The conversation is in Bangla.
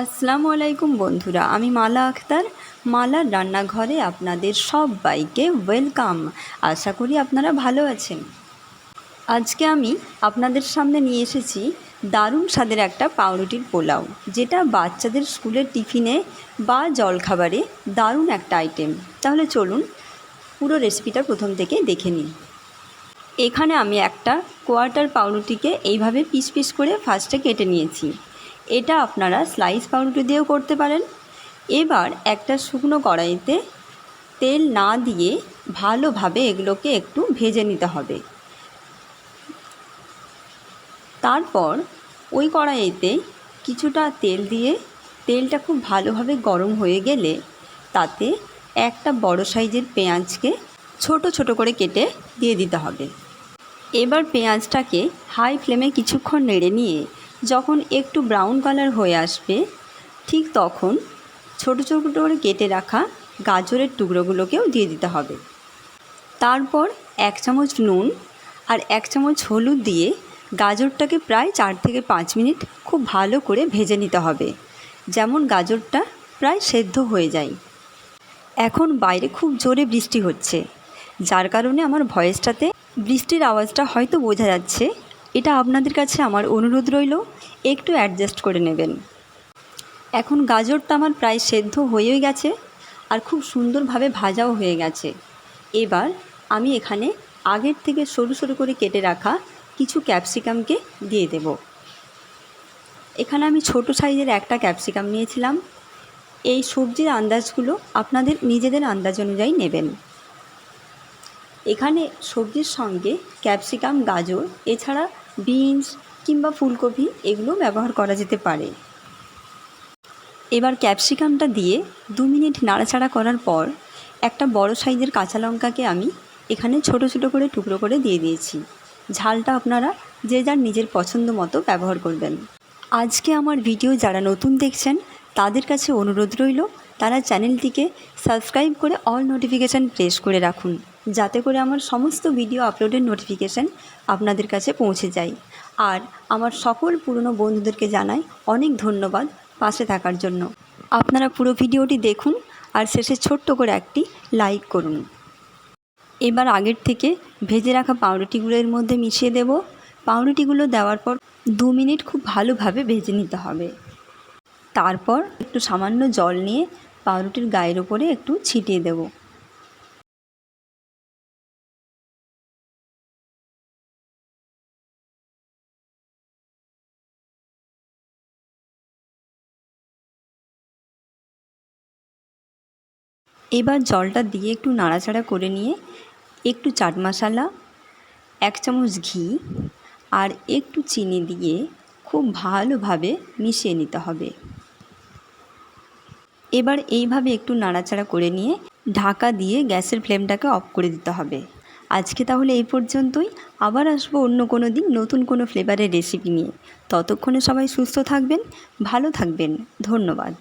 আসসালামু আলাইকুম বন্ধুরা, আমি মালা আক্তার। মালার রান্নাঘরে আপনাদের সবাইকে ওয়েলকাম। আশা করি আপনারা ভালো আছেন। আজকে আমি আপনাদের সামনে নিয়ে এসেছি দারুণ স্বাদের একটা পাউরুটির পোলাও, যেটা বাচ্চাদের স্কুলের টিফিনে বা জলখাবারে দারুণ একটা আইটেম। তাহলে চলুন পুরো রেসিপিটা প্রথম থেকে দেখে নিই। এখানে আমি একটা কোয়ার্টার পাউরুটিকে এইভাবে পিস পিস করে ফার্স্টে কেটে নিয়েছি। এটা আপনারা স্লাইস পাউরুটি দিয়েও করতে পারেন। এবার একটা শুকনো কড়াইতে তেল না দিয়ে ভালোভাবে এগুলোকে একটু ভেজে নিতে হবে। তারপর ওই কড়াইতে কিছুটা তেল দিয়ে তেলটা খুব ভালোভাবে গরম হয়ে গেলে তাতে একটা বড় সাইজের পেঁয়াজকে ছোট ছোট করে কেটে দিয়ে দিতে হবে। এবার পেঁয়াজটাকে হাই ফ্লেমে কিছুক্ষণ নেড়ে নিয়ে যখন একটু ব্রাউন কালার হয়ে আসবে, ঠিক তখন ছোট ছোট করে কেটে রাখা গাজরের টুকরোগুলোকেও দিয়ে দিতে হবে। তারপর 1 চামচ নুন আর 1 চামচ হলুদ দিয়ে গাজরটাকে প্রায় 4 থেকে 5 মিনিট খুব ভালো করে ভেজে নিতে হবে, যেমন গাজরটা প্রায় সেদ্ধ হয়ে যায়। এখন বাইরে খুব জোরে বৃষ্টি হচ্ছে, যার কারণে আমার ভয়েসটাতে বৃষ্টির আওয়াজটা হয়তো বোঝা যাচ্ছে। এটা আপনাদের কাছে আমার অনুরোধ রইল, একটু অ্যাডজাস্ট করে নেবেন। এখন গাজরটা আমার প্রায় সেদ্ধ হয়েই গেছে আর খুব সুন্দরভাবে ভাজাও হয়ে গেছে। এবার আমি এখানে আগের থেকে সরু সরু করে কেটে রাখা কিছু ক্যাপসিকামকে দিয়ে দেব। এখানে আমি ছোট সাইজের একটা ক্যাপসিকাম নিয়েছিলাম। এই সবজির আন্দাজগুলো আপনাদের নিজেদের আন্দাজ অনুযায়ী নেবেন। এখানে সবজির সঙ্গে ক্যাপসিকাম, গাজর এছাড়া বিনস কিংবা ফুলকপি এগুলো ব্যবহার করা যেতে পারে। এবার ক্যাপসিকামটা দিয়ে 2 মিনিট নাড়াচাড়া করার পর একটা বড় সাইজের কাঁচা লঙ্কাকে আমি এখানে ছোট ছোট করে টুকরো করে দিয়ে দিয়েছি। ঝালটা আপনারা যে যার নিজের পছন্দ মতো ব্যবহার করবেন। আজকে আমার ভিডিও যারা নতুন দেখছেন তাদের কাছে অনুরোধ রইল, তারা চ্যানেলটিকে সাবস্ক্রাইব করে অল নোটিফিকেশান প্রেস করে রাখুন, যাতে করে আমার সমস্ত ভিডিও আপলোডের নোটিফিকেশান আপনাদের কাছে পৌঁছে যায়। আর আমার সকল পুরনো বন্ধুদেরকে জানাই অনেক ধন্যবাদ পাশে থাকার জন্য। আপনারা পুরো ভিডিওটি দেখুন আর শেষে ছোট্ট করে একটি লাইক করুন। এবার আগের থেকে ভেজে রাখা পাউরুটিগুলো এর মধ্যে মিশিয়ে দেব। পাউরুটিগুলো দেওয়ার পর 2 মিনিট খুব ভালোভাবে ভেজে নিতে হবে। তারপর একটু সামান্য জল নিয়ে পাউরুটির গায়ের ওপরে একটু ছিটিয়ে দেব। এবার জলটা দিয়ে একটু নাড়াচাড়া করে নিয়ে একটু চাট মশলা, 1 চামচ ঘি আর একটু চিনি দিয়ে খুব ভালোভাবে মিশিয়ে নিতে হবে। এবার এইভাবে একটু নাড়াচাড়া করে নিয়ে ঢাকা দিয়ে গ্যাসের ফ্লেমটাকে অফ করে দিতে হবে। আজকে তাহলে এই পর্যন্তই। আবার আসবো অন্য কোনো দিন নতুন কোনো ফ্লেভারের রেসিপি নিয়ে। ততক্ষণে সবাই সুস্থ থাকবেন, ভালো থাকবেন। ধন্যবাদ।